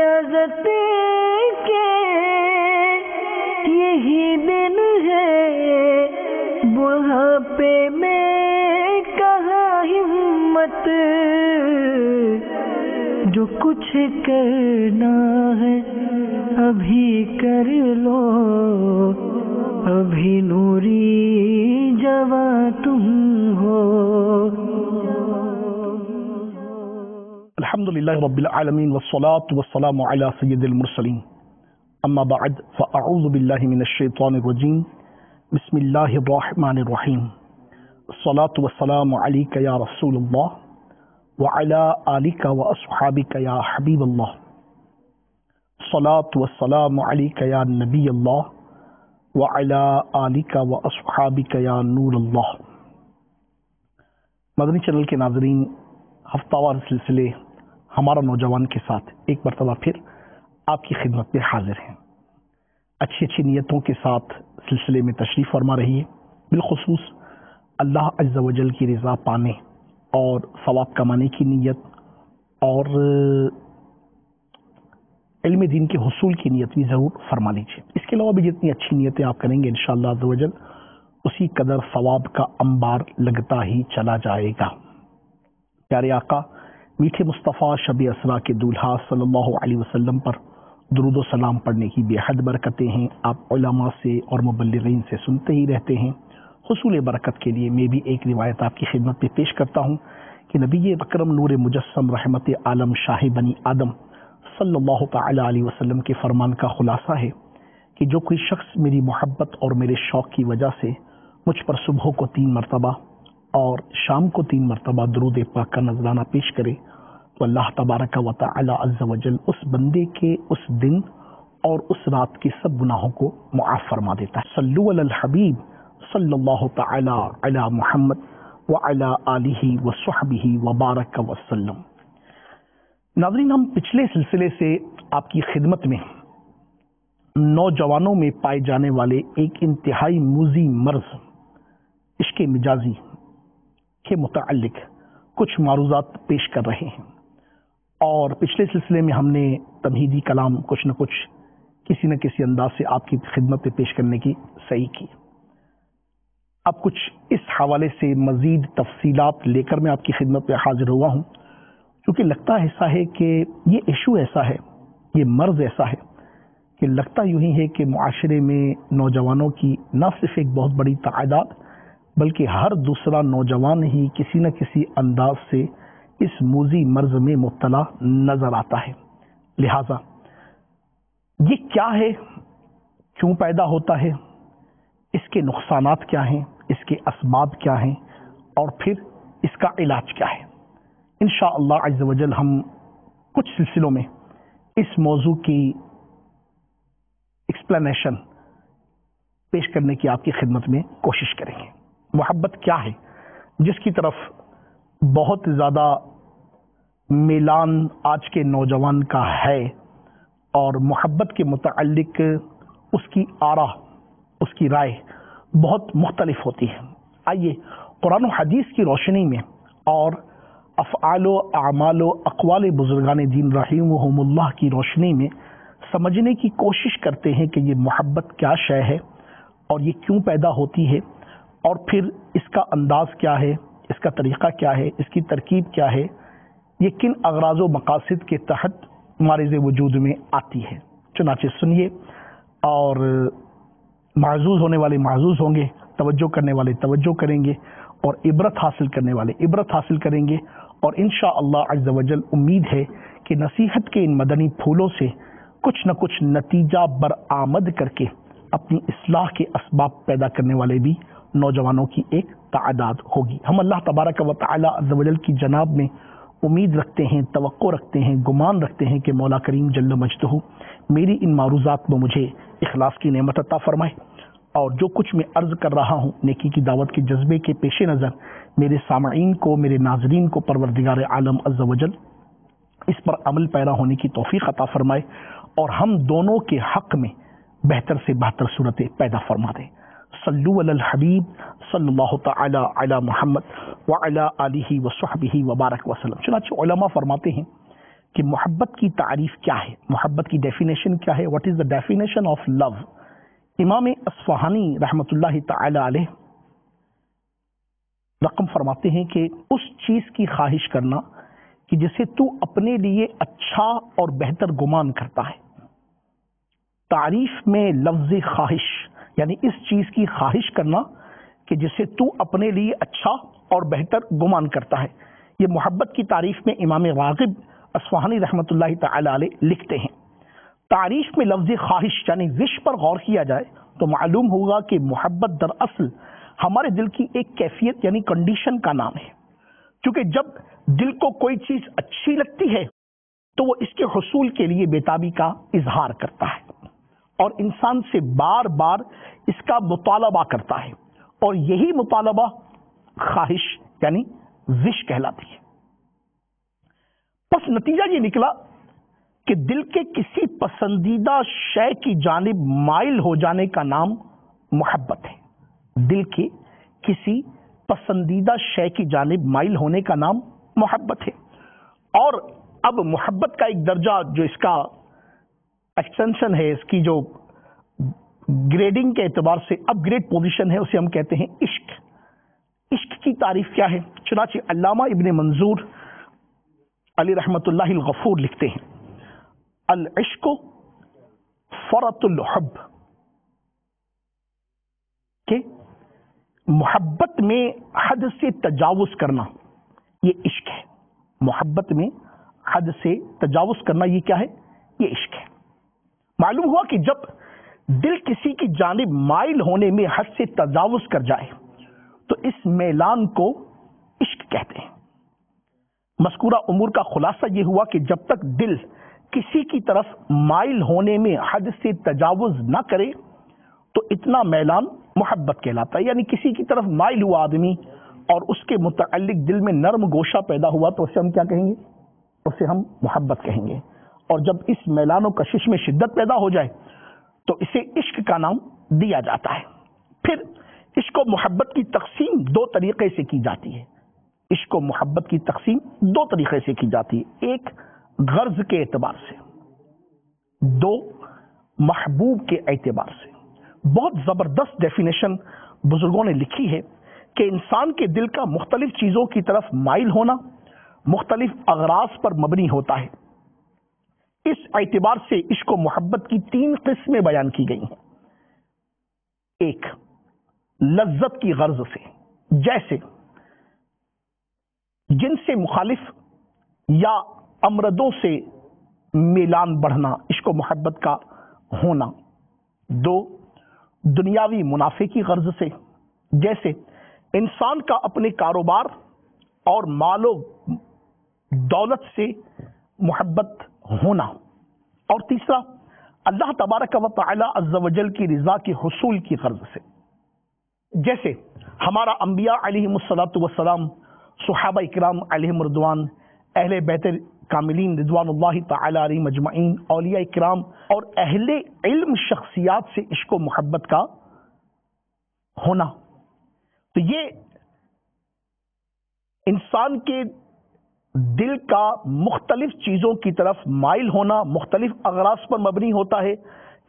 عزت کے یہی دن ہے، بڑھاپے میں کہاں ہمت، جو کچھ کرنا ہے ابھی کر لو، ابھی نوری جواں تم ہو۔ الحمدللہ رب العالمین والصلاة والسلام علی سید المرسلین، اما بعد فاعوذ باللہ من الشیطان الرجیم، بسم اللہ الرحمن الرحیم، الصلاة والسلام علیک یا رسول اللہ وعلی آلک واصحابک یا حبیب اللہ، الصلاة والسلام علیک یا نبی اللہ وعلی آلک واصحابک یا نور اللہ۔ مدنی چینل کے ناظرین، ہفتہ وار سلسلے ہمارا نوجوان کے ساتھ ایک مرتبہ پھر آپ کی خدمت میں حاضر ہیں۔ اچھی اچھی نیتوں کے ساتھ سلسلے میں تشریف فرما رہی ہے، بالخصوص اللہ عز و جل کی رضا پانے اور ثواب کمانے کی نیت اور علم دین کے حصول کی نیت بھی ضرور فرما لیجیے۔ اس کے علاوہ بھی جتنی اچھی نیتیں آپ کریں گے انشاءاللہ عز و جل اسی قدر ثواب کا انبار لگتا ہی چلا جائے گا۔ پیارے آقا میٹھے مصطفیٰ شب اسرا کے دولہا صلی اللہ علیہ وسلم پر درود و سلام پڑھنے کی بے حد برکتیں ہیں۔ آپ علماء سے اور مبلغین سے سنتے ہی رہتے ہیں۔ حصول برکت کے لیے میں بھی ایک روایت آپ کی خدمت میں پیش کرتا ہوں کہ نبی اکرم نور مجسم رحمت عالم شاہ بنی آدم صلی اللہ تعالی علیہ وسلم کے فرمان کا خلاصہ ہے کہ جو کوئی شخص میری محبت اور میرے شوق کی وجہ سے مجھ پر صبح کو 3 مرتبہ اور شام کو 3 مرتبہ درود پاک کا نذرانہ پیش کرے تو اللہ تبارک و تعالی عز و جل اس بندے کے اس دن اور اس رات کے سب گناہوں کو معاف فرما دیتا ہے۔ صلو علی الحبیب صلی اللہ تعالی علی محمد وعلی آلہ وصحبہ وبارک وسلم۔ ناظرین، ہم پچھلے سلسلے سے آپ کی خدمت میں نوجوانوں میں پائے جانے والے ایک انتہائی موذی مرض عشق مجازی کے متعلق کچھ معروضات پیش کر رہے ہیں، اور پچھلے سلسلے میں ہم نے تمہیدی کلام کچھ نہ کچھ کسی نہ کسی انداز سے آپ کی خدمت میں پیش کرنے کی صحیح کی۔ اب کچھ اس حوالے سے مزید تفصیلات لے کر میں آپ کی خدمت میں حاضر ہوا ہوں، کیونکہ لگتا ایسا ہے کہ یہ ایشو ایسا ہے، یہ مرض ایسا ہے کہ لگتا یوں ہی ہے کہ معاشرے میں نوجوانوں کی نہ صرف ایک بہت بڑی تعداد بلکہ ہر دوسرا نوجوان ہی کسی نہ کسی انداز سے اس موذی مرض میں مبتلا نظر آتا ہے۔ لہذا یہ کیا ہے، کیوں پیدا ہوتا ہے، اس کے نقصانات کیا ہیں، اس کے اسباب کیا ہیں، اور پھر اس کا علاج کیا ہے، انشاءاللہ عز و جل ہم کچھ سلسلوں میں اس موضوع کی ایکسپلینیشن پیش کرنے کی آپ کی خدمت میں کوشش کریں گے۔ محبت کیا ہے، جس کی طرف بہت زیادہ میلان آج کے نوجوان کا ہے، اور محبت کے متعلق اس کی آرا، اس کی رائے بہت مختلف ہوتی ہے۔ آئیے قرآن و حدیث کی روشنی میں اور افعال و اعمال و اقوال بزرگان دین رحمہم اللہ کی روشنی میں سمجھنے کی کوشش کرتے ہیں کہ یہ محبت کیا شے ہے اور یہ کیوں پیدا ہوتی ہے، اور پھر اس کا انداز کیا ہے، اس کا طریقہ کیا ہے، اس کی ترکیب کیا ہے، یہ کن اغراض و مقاصد کے تحت معرض وجود میں آتی ہے۔ چنانچہ سنیے، اور معزوز ہونے والے معزوز ہوں گے، توجہ کرنے والے توجہ کریں گے، اور عبرت حاصل کرنے والے عبرت حاصل کریں گے، اور انشاءاللہ عز و جل امید ہے کہ نصیحت کے ان مدنی پھولوں سے کچھ نہ کچھ نتیجہ برآمد کر کے اپنی اصلاح کے اسباب پیدا کرنے والے بھی نوجوانوں کی ایک تعداد ہوگی۔ ہم اللہ تبارک و تعالی عز و جل کی جناب میں امید رکھتے ہیں، توقع رکھتے ہیں، گمان رکھتے ہیں کہ مولا کریم جل مجدہ میری ان معروضات میں مجھے اخلاص کی نعمت عطا فرمائے، اور جو کچھ میں عرض کر رہا ہوں نیکی کی دعوت کے جذبے کے پیش نظر میرے سامعین کو، میرے ناظرین کو پروردگار عالم عز و جل اس پر عمل پیرا ہونے کی توفیق عطا فرمائے، اور ہم دونوں کے حق میں بہتر سے بہتر صورتیں پیدا فرما دے۔ صلو علی الحبیب صلی اللہ تعالی علی محمد وعلی آلہ وصحبہ وبارک وسلم۔ چنانچہ علماء فرماتے ہیں کہ محبت کی تعریف کیا ہے، محبت کی ڈیفینیشن کیا ہے، what is the definition of love. امام اصفہانی رحمۃ اللہ تعالی علیہ رقم فرماتے ہیں کہ اس چیز کی خواہش کرنا کہ جسے تو اپنے لیے اچھا اور بہتر گمان کرتا ہے. تعریف میں لفظ خواہش یعنی اس چیز کی خواہش کرنا کہ جسے تو اپنے لیے اچھا اور بہتر گمان کرتا ہے. یہ محبت کی تعریف میں امام راغب اصفہانی رحمۃ اللہ تعالی علیہ لکھتے ہیں. تعریف میں لفظ خواہش یعنی وش پر غور کیا جائے تو معلوم ہوگا کہ محبت دراصل ہمارے دل کی ایک کیفیت یعنی کنڈیشن کا نام ہے. کیونکہ جب دل کو کوئی چیز اچھی لگتی ہے تو وہ اس کے حصول کے لیے بےتابی کا اظہار کرتا ہے اور انسان سے بار بار اس کا مطالبہ کرتا ہے، اور یہی مطالبہ خواہش یعنی وش کہلاتی ہے. پس نتیجہ یہ نکلا کہ دل کے کسی پسندیدہ شے کی جانب مائل ہو جانے کا نام محبت ہے. دل کے کسی پسندیدہ شے کی جانب مائل ہونے کا نام محبت ہے. اور اب محبت کا ایک درجہ جو اس کا ایکسٹینشن ہے، اس کی جو گریڈنگ کے اعتبار سے اپ گریڈ پوزیشن ہے، اسے ہم کہتے ہیں عشق. عشق کی تعریف کیا ہے؟ چنانچہ علامہ ابن منظور علی رحمت اللہ الغفور لکھتے ہیں العشق فرط الحب، کہ محبت میں حد سے تجاوز کرنا یہ عشق ہے. محبت میں حد سے تجاوز کرنا یہ کیا ہے؟ یہ عشق ہے. معلوم ہوا کہ جب دل کسی کی جانب مائل ہونے میں حد سے تجاوز کر جائے تو اس میلان کو عشق کہتے ہیں. مذکورہ امور کا خلاصہ یہ ہوا کہ جب تک دل کسی کی طرف مائل ہونے میں حد سے تجاوز نہ کرے تو اتنا میلان محبت کہلاتا ہے. یعنی کسی کی طرف مائل ہوا آدمی اور اس کے متعلق دل میں نرم گوشہ پیدا ہوا تو اسے ہم کیا کہیں گے؟ اسے ہم محبت کہیں گے. اور جب اس میلان و کشش میں شدت پیدا ہو جائے تو اسے عشق کا نام دیا جاتا ہے. پھر عشق و محبت کی تقسیم دو طریقے سے کی جاتی ہے. عشق و محبت کی تقسیم دو طریقے سے کی جاتی ہے. ایک غرض کے اعتبار سے، دو محبوب کے اعتبار سے. بہت زبردست ڈیفینیشن بزرگوں نے لکھی ہے کہ انسان کے دل کا مختلف چیزوں کی طرف مائل ہونا مختلف اغراض پر مبنی ہوتا ہے. اس اعتبار سے عشق و محبت کی تین قسمیں بیان کی گئی ہیں. ایک لذت کی غرض سے، جیسے جن سے مخالف یا امردوں سے میلان بڑھنا عشق و محبت کا ہونا. دو دنیاوی منافع کی غرض سے، جیسے انسان کا اپنے کاروبار اور مال و دولت سے محبت ہونا. اور تیسرا اللہ تبارک و تعالی عز و جل کی رضا کے حصول کی غرض سے، جیسے ہمارا انبیاء علیہم الصلاۃ والسلام، صحابہ اکرام علیہم رضوان، اہل بیت کاملین رضوان اللہ تعالی علیہم اجمعین، اولیاء اکرام اور اہل علم شخصیات سے عشق و محبت کا ہونا. تو یہ انسان کے دل کا مختلف چیزوں کی طرف مائل ہونا مختلف اغراض پر مبنی ہوتا ہے.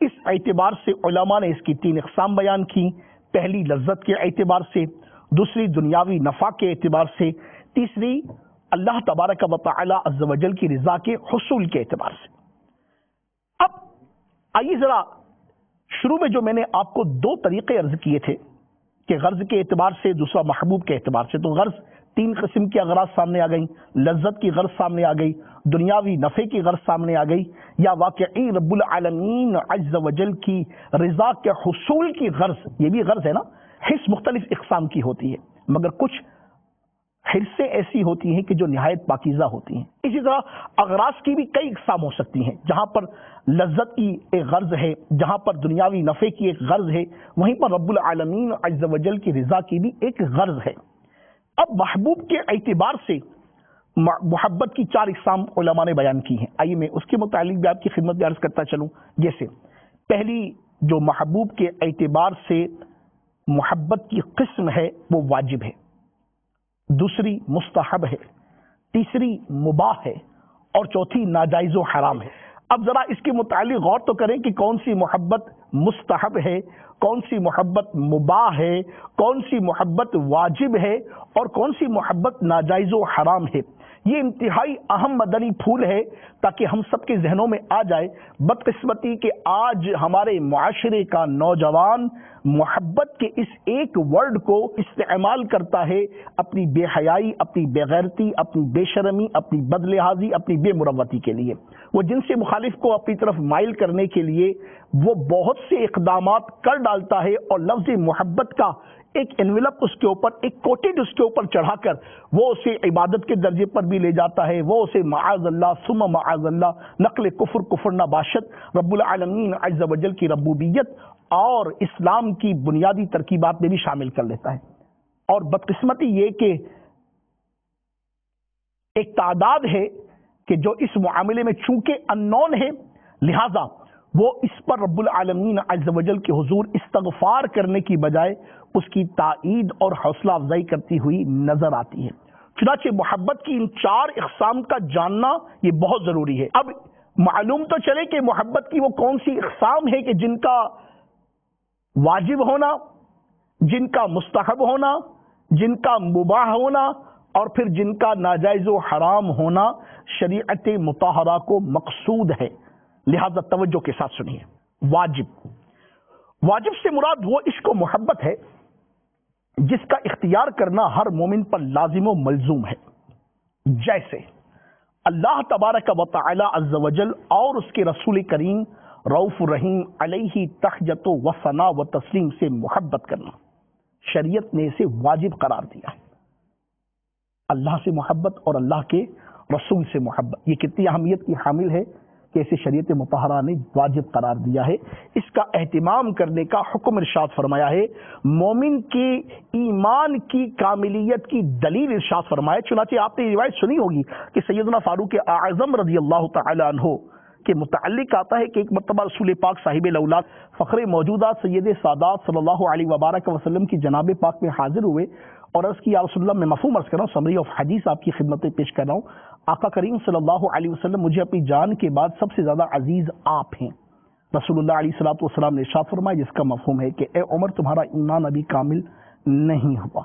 اس اعتبار سے علماء نے اس کی تین اقسام بیان کی. پہلی لذت کے اعتبار سے، دوسری دنیاوی نفع کے اعتبار سے، تیسری اللہ تبارک و تعالی عز و جل کی رضا کے حصول کے اعتبار سے. اب آئیے ذرا شروع میں جو میں نے آپ کو دو طریقے عرض کیے تھے کہ غرض کے اعتبار سے، دوسرا محبوب کے اعتبار سے، تو غرض تین قسم کی اغراض سامنے آ گئی. لذت کی غرض سامنے آ گئی، دنیاوی نفع کی غرض سامنے آ گئی، یا واقعی رب العالمین عز و جل کی رضا کے حصول کی غرض. یہ بھی غرض ہے نا. حرص مختلف اقسام کی ہوتی ہے، مگر کچھ حرصیں ایسی ہوتی ہیں کہ جو نہایت پاکیزہ ہوتی ہیں. اسی طرح اغراض کی بھی کئی اقسام ہو سکتی ہیں. جہاں پر لذت کی ایک غرض ہے، جہاں پر دنیاوی نفع کی ایک غرض ہے، وہیں پر رب العالمین عز و جل کی رضا کی بھی ایک غرض ہے. اب محبوب کے اعتبار سے محبت کی چار اقسام علماء نے بیان کی ہیں. آئیے میں اس کے متعلق بھی آپ کی خدمت میں عرض کرتا چلوں. جیسے پہلی جو محبوب کے اعتبار سے محبت کی قسم ہے وہ واجب ہے، دوسری مستحب ہے، تیسری مباح ہے، اور چوتھی ناجائز و حرام ہے۔ اب ذرا اس کے متعلق غور تو کریں کہ کون سی محبت مستحب ہے، کون سی محبت مباح ہے، کون سی محبت واجب ہے اور کون سی محبت ناجائز و حرام ہے۔ یہ انتہائی اہم مدنی پھول ہے تاکہ ہم سب کے ذہنوں میں آ جائے۔ بدقسمتی کہ آج ہمارے معاشرے کا نوجوان محبت کے اس ایک ورڈ کو استعمال کرتا ہے اپنی بے حیائی، اپنی بے غیرتی، اپنی بے شرمی، اپنی بد لحاظی، اپنی بے مروتی کے لیے۔ وہ جن سے مخالف کو اپنی طرف مائل کرنے کے لیے وہ بہت سے اقدامات کر ڈالتا ہے اور لفظ محبت کا ایک انویلپ اس کے اوپر، ایک کوٹیڈ اس کے اوپر چڑھا کر وہ اسے عبادت کے درجے پر بھی لے جاتا ہے، وہ اسے معاذ اللہ ثم معاذ اللہ نقل کفر نہ باشد رب العالمین عز و جل کی ربوبیت اور اسلام کی بنیادی ترکیبات میں بھی شامل کر لیتا ہے۔ اور بدقسمتی یہ کہ ایک تعداد ہے کہ جو اس معاملے میں چونکہ اننون ہے، لہذا وہ اس پر رب العالمین عز و جل کے حضور استغفار کرنے کی بجائے اس کی تائید اور حوصلہ افزائی کرتی ہوئی نظر آتی ہے۔ چنانچہ محبت کی ان 4 اقسام کا جاننا یہ بہت ضروری ہے۔ اب معلوم تو چلے کہ محبت کی وہ کون سی اقسام ہے کہ جن کا واجب ہونا، جن کا مستحب ہونا، جن کا مباح ہونا اور پھر جن کا ناجائز و حرام ہونا شریعت مطہرہ کو مقصود ہے۔ لہذا توجہ کے ساتھ سنیے۔ واجب سے مراد وہ عشق و محبت ہے جس کا اختیار کرنا ہر مومن پر لازم و ملزوم ہے، جیسے اللہ تبارک و تعالی عز و جل اور اس کے رسول کریم رؤوف الرحیم علیہ تحیت و ثنا و تسلیم سے محبت کرنا شریعت نے اسے واجب قرار دیا ہے۔ اللہ سے محبت اور اللہ کے رسول سے محبت یہ کتنی اہمیت کی حامل ہے کہ اسے شریعت مطہرہ نے واجب قرار دیا ہے۔ اس کا اہتمام کرنے کا حکم ارشاد فرمایا ہے۔ مومن کے ایمان کی کاملیت کی دلیل ارشاد فرمایا۔ چنانچہ آپ نے روایت سنی ہوگی کہ سیدنا فاروق اعظم رضی اللہ تعالی عنہ کے متعلق آتا ہے کہ ایک مرتبہ رسول پاک صاحب الاولاد فخر موجودہ سید سادات صلی اللہ علیہ وبارک وسلم کی جناب پاک میں حاضر ہوئے اور عرض کی یا رسول اللہ، میں مفہوم عرض کر رہا ہوں، سمری آف حدیث آپ کی خدمت میں پیش کر رہا ہوں۔ آقا کریم صلی اللہ علیہ وسلم، مجھے اپنی جان کے بعد سب سے زیادہ عزیز آپ ہیں۔ رسول اللہ علیہ الصلوۃ والسلام نے ارشاد فرمایا جس کا مفہوم ہے کہ اے عمر تمہارا ایمان ابھی کامل نہیں ہوا۔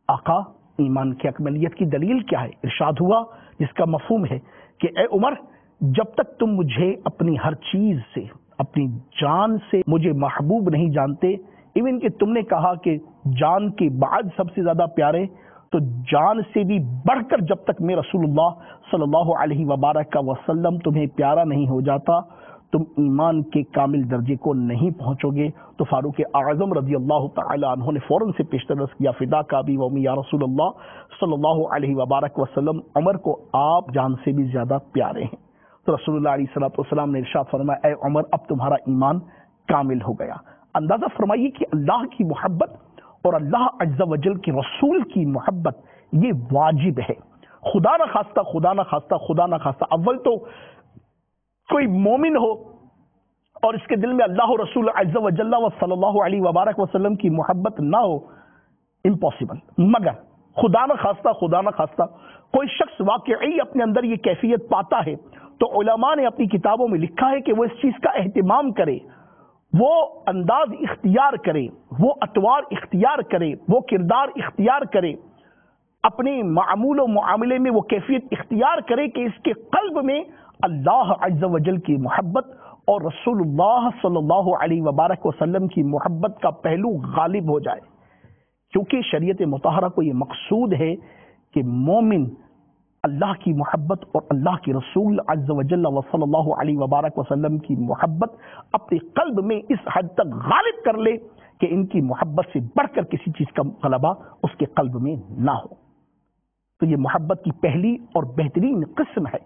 آقا ایمان کی اکملیت کی دلیل کیا ہے؟ ارشاد ہوا جس کا مفہوم ہے کہ اے عمر جب تک تم مجھے اپنی ہر چیز سے، اپنی جان سے مجھے محبوب نہیں جانتے، ایون کہ تم نے کہا کہ جان کے بعد سب سے زیادہ پیارے، تو جان سے بھی بڑھ کر جب تک میں رسول اللہ صلی اللہ علیہ وبارک وسلم تمہیں پیارا نہیں ہو جاتا تم ایمان کے کامل درجے کو نہیں پہنچو گے۔ تو فاروق اعظم رضی اللہ تعالی عنہ نے فوراً سے پیشترس کیا، فدا کا بھی و امی یا رسول اللہ صلی اللہ علیہ وبارک وسلم، عمر کو آپ جان سے بھی زیادہ پیارے ہیں۔ تو رسول اللہ علیہ الصلوۃ والسلام نے ارشاد فرمایا اے عمر اب تمہارا ایمان کامل ہو گیا۔ اندازہ فرمائیے کہ اللہ کی محبت اور اللہ عز و جل کے رسول کی محبت یہ واجب ہے۔ خدا نہ خواستہ اول تو کوئی مومن ہو اور اس کے دل میں اللہ و رسول عز و جل و صلی اللہ علیہ وبارک وسلم کی محبت نہ ہو، امپاسبل۔ مگر خدا نہ خواستہ کوئی شخص واقعی اپنے اندر یہ کیفیت پاتا ہے تو علماء نے اپنی کتابوں میں لکھا ہے کہ وہ اس چیز کا اہتمام کرے، وہ انداز اختیار کرے، وہ اطوار اختیار کرے، وہ کردار اختیار کرے، اپنے معمول و معاملے میں وہ کیفیت اختیار کرے کہ اس کے قلب میں اللہ عز و جل کی محبت اور رسول اللہ صلی اللہ علیہ وبارک وسلم کی محبت کا پہلو غالب ہو جائے، کیونکہ شریعت مطہرہ کو یہ مقصود ہے کہ مومن اللہ کی محبت اور اللہ کے رسول عز و جل و صلی اللہ علیہ وبارک وسلم کی محبت اپنے قلب میں اس حد تک غالب کر لے کہ ان کی محبت سے بڑھ کر کسی چیز کا غلبہ اس کے قلب میں نہ ہو۔ تو یہ محبت کی پہلی اور بہترین قسم ہے،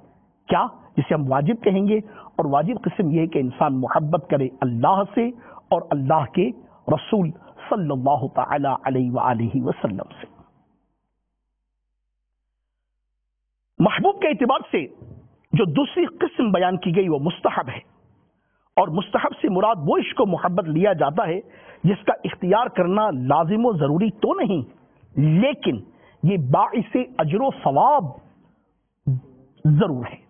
کیا؟ جسے ہم واجب کہیں گے، اور واجب قسم یہ ہے کہ انسان محبت کرے اللہ سے اور اللہ کے رسول صلی اللہ تعالی علیہ وآلہ وسلم سے۔ محبوب کے اعتبار سے جو دوسری قسم بیان کی گئی وہ مستحب ہے، اور مستحب سے مراد وہ عشق و محبت لیا جاتا ہے جس کا اختیار کرنا لازم و ضروری تو نہیں، لیکن یہ باعث اجر و ثواب ضرور ہے۔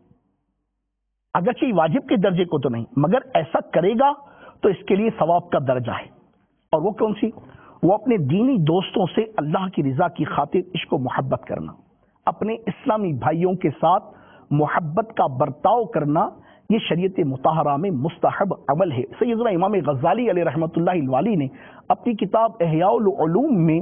اگرچہ واجب کے درجے کو تو نہیں، مگر ایسا کرے گا تو اس کے لیے ثواب کا درجہ ہے۔ اور وہ کون سی؟ وہ اپنے دینی دوستوں سے اللہ کی رضا کی خاطر عشق و محبت کرنا، اپنے اسلامی بھائیوں کے ساتھ محبت کا برتاؤ کرنا، یہ شریعت مطہرہ میں مستحب عمل ہے۔ سیدنا امام غزالی علیہ رحمۃ اللہ الوالی نے اپنی کتاب احیاء العلوم میں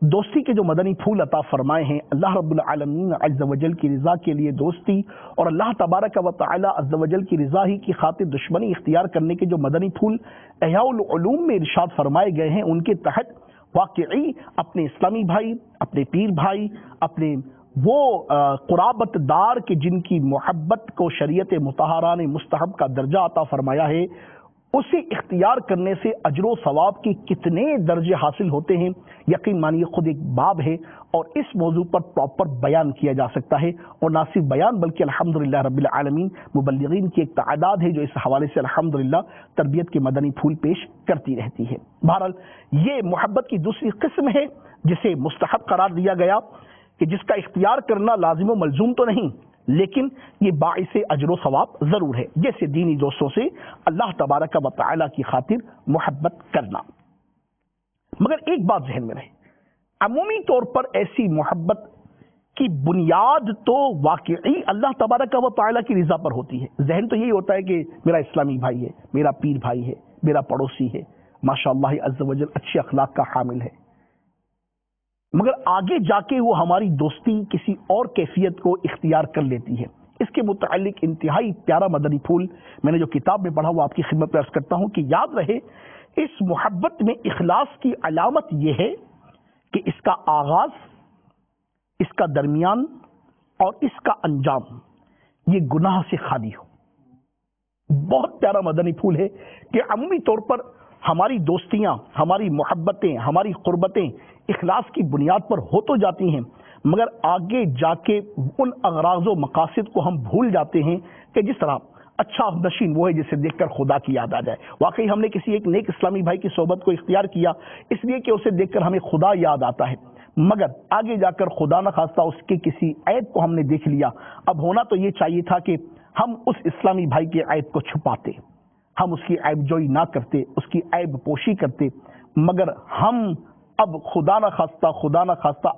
دوستی کے جو مدنی پھول عطا فرمائے ہیں، اللہ رب العالمین عز و جل کی رضا کے لیے دوستی اور اللہ تبارک و تعالی عز و جل کی رضا ہی کی خاطر دشمنی اختیار کرنے کے جو مدنی پھول احیاء العلوم میں ارشاد فرمائے گئے ہیں، ان کے تحت واقعی اپنے اسلامی بھائی، اپنے پیر بھائی، اپنے وہ قرابت دار کے جن کی محبت کو شریعت مطہرہ نے مستحب کا درجہ عطا فرمایا ہے، اسے اختیار کرنے سے اجر و ثواب کی کتنے درجے حاصل ہوتے ہیں، یقین مانیے خود ایک باب ہے اور اس موضوع پر پراپر بیان کیا جا سکتا ہے، اور نہ صرف بیان بلکہ الحمدللہ رب العالمین مبلغین کی ایک تعداد ہے جو اس حوالے سے الحمدللہ تربیت کے مدنی پھول پیش کرتی رہتی ہے۔ بہرحال یہ محبت کی دوسری قسم ہے جسے مستحب قرار دیا گیا، کہ جس کا اختیار کرنا لازم و ملزوم تو نہیں لیکن یہ باعث اجر و ثواب ضرور ہے، جیسے دینی دوستوں سے اللہ تبارک و تعالی کی خاطر محبت کرنا۔ مگر ایک بات ذہن میں رہے، عمومی طور پر ایسی محبت کی بنیاد تو واقعی اللہ تبارک و تعالی کی رضا پر ہوتی ہے۔ ذہن تو یہی ہوتا ہے کہ میرا اسلامی بھائی ہے، میرا پیر بھائی ہے، میرا پڑوسی ہے، ماشاءاللہ عز و جل اچھے اخلاق کا حامل ہے، مگر آگے جا کے وہ ہماری دوستی کسی اور کیفیت کو اختیار کر لیتی ہے۔ اس کے متعلق انتہائی پیارا مدنی پھول میں نے جو کتاب میں پڑھا وہ آپ کی خدمت میں عرض کرتا ہوں کہ یاد رہے، اس محبت میں اخلاص کی علامت یہ ہے کہ اس کا آغاز، اس کا درمیان اور اس کا انجام یہ گناہ سے خالی ہو۔ بہت پیارا مدنی پھول ہے کہ عمومی طور پر ہماری دوستیاں، ہماری محبتیں، ہماری قربتیں اخلاص کی بنیاد پر ہو تو جاتی ہیں، مگر آگے جا کے ان اغراض و مقاصد کو ہم بھول جاتے ہیں کہ جس طرح اچھا نشین وہ ہے جسے دیکھ کر خدا کی یاد آ جائے۔ واقعی ہم نے کسی ایک نیک اسلامی بھائی کی صحبت کو اختیار کیا اس لیے کہ اسے دیکھ کر ہمیں خدا یاد آتا ہے، مگر آگے جا کر خدا نہ خواستہ اس کے کسی عیب کو ہم نے دیکھ لیا۔ اب ہونا تو یہ چاہیے تھا کہ ہم اس اسلامی بھائی کے عیب کو چھپاتے، ہم اس کی عیب جوئی نہ کرتے، اس کی عیب پوشی کرتے، مگر ہم اب خدا نہ خواستہ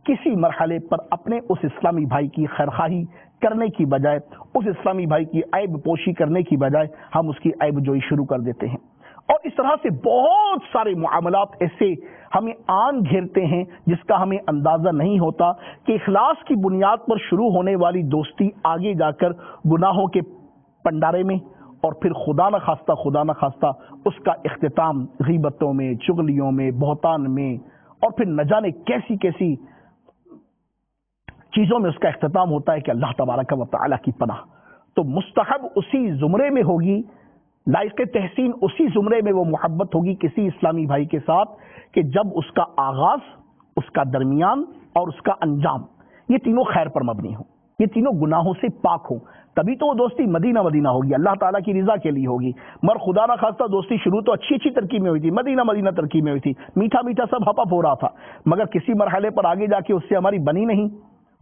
کسی مرحلے پر اپنے اس اسلامی بھائی کی خیرخواہی کرنے کی بجائے، اس اسلامی بھائی کی عیب پوشی کرنے کی بجائے ہم اس کی عیب جوئی شروع کر دیتے ہیں، اور اس طرح سے بہت سارے معاملات ایسے ہمیں آن گھیرتے ہیں جس کا ہمیں اندازہ نہیں ہوتا کہ اخلاص کی بنیاد پر شروع ہونے والی دوستی آگے جا کر گناہوں کے پنڈارے میں اور پھر خدا نہ خواستہ اس کا اختتام غیبتوں میں، چغلیوں میں، بہتان میں، اور پھر نہ جانے کیسی کیسی چیزوں میں اس کا اختتام ہوتا ہے کہ اللہ تبارک و تعالی کی پناہ۔ تو مستحب اسی زمرے میں ہوگی، لائق تحسین اسی زمرے میں وہ محبت ہوگی کسی اسلامی بھائی کے ساتھ کہ جب اس کا آغاز، اس کا درمیان اور اس کا انجام یہ تینوں خیر پر مبنی ہوں، یہ تینوں گناہوں سے پاک ہوں، تبھی تو وہ دوستی مدینہ ہوگی، اللہ تعالیٰ کی رضا کے لیے ہوگی۔ مگر خدا نہ خواستہ دوستی شروع تو اچھی ترکیب میں ہوئی تھی، مدینہ ترکیب میں ہوئی تھی، میٹھا سب ہپ ہو رہا تھا، مگر کسی مرحلے پر آگے جا کے اس سے ہماری بنی نہیں،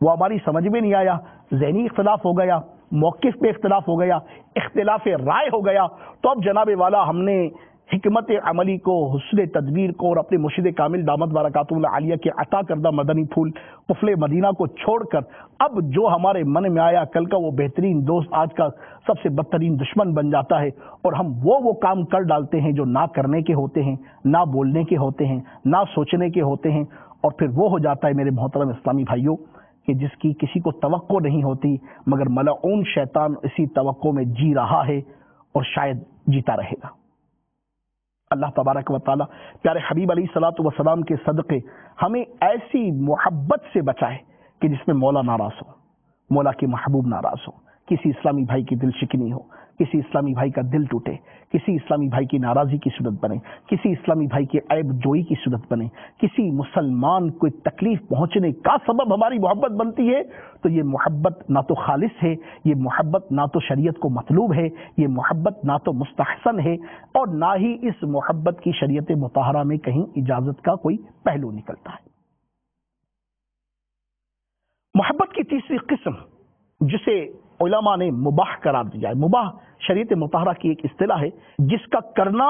وہ ہماری سمجھ میں نہیں آیا، ذہنی اختلاف ہو گیا، موقف پہ اختلاف ہو گیا، اختلاف رائے ہو گیا، تو اب جناب والا ہم نے حکمت عملی کو، حسن تدبیر کو اور اپنے مرشد کامل دامت برکاتہ العالیہ کے عطا کردہ مدنی پھول قفل مدینہ کو چھوڑ کر اب جو ہمارے من میں آیا کل کا وہ بہترین دوست آج کا سب سے بدترین دشمن بن جاتا ہے، اور ہم وہ کام کر ڈالتے ہیں جو نہ کرنے کے ہوتے ہیں، نہ بولنے کے ہوتے ہیں، نہ سوچنے کے ہوتے ہیں، اور پھر وہ ہو جاتا ہے میرے محترم اسلامی بھائیوں کہ جس کی کسی کو توقع نہیں ہوتی، مگر ملعون شیطان اسی توقع میں جی رہا ہے اور شاید جیتا رہے گا۔ اللہ تبارک و تعالی پیارے حبیب علیہ الصلوۃ والسلام کے صدقے ہمیں ایسی محبت سے بچائے کہ جس میں مولا ناراض ہو، مولا کے محبوب ناراض ہو، کسی اسلامی بھائی کی دل شکنی ہو، کسی اسلامی بھائی کا دل ٹوٹے، کسی اسلامی بھائی کی ناراضی کی صورت بنے، کسی اسلامی بھائی کے عیب جوئی کی صورت بنے، کسی مسلمان کو تکلیف پہنچنے کا سبب ہماری محبت بنتی ہے، تو یہ محبت نہ تو خالص ہے، یہ محبت نہ تو شریعت کو مطلوب ہے، یہ محبت نہ تو مستحسن ہے، اور نہ ہی اس محبت کی شریعت مطہرہ میں کہیں اجازت کا کوئی پہلو نکلتا ہے۔ محبت کی تیسری قسم جسے علماء نے مباح قرار دیا ہے. مباح شریعت مطہرہ کی ایک اصطلاح ہے جس کا کرنا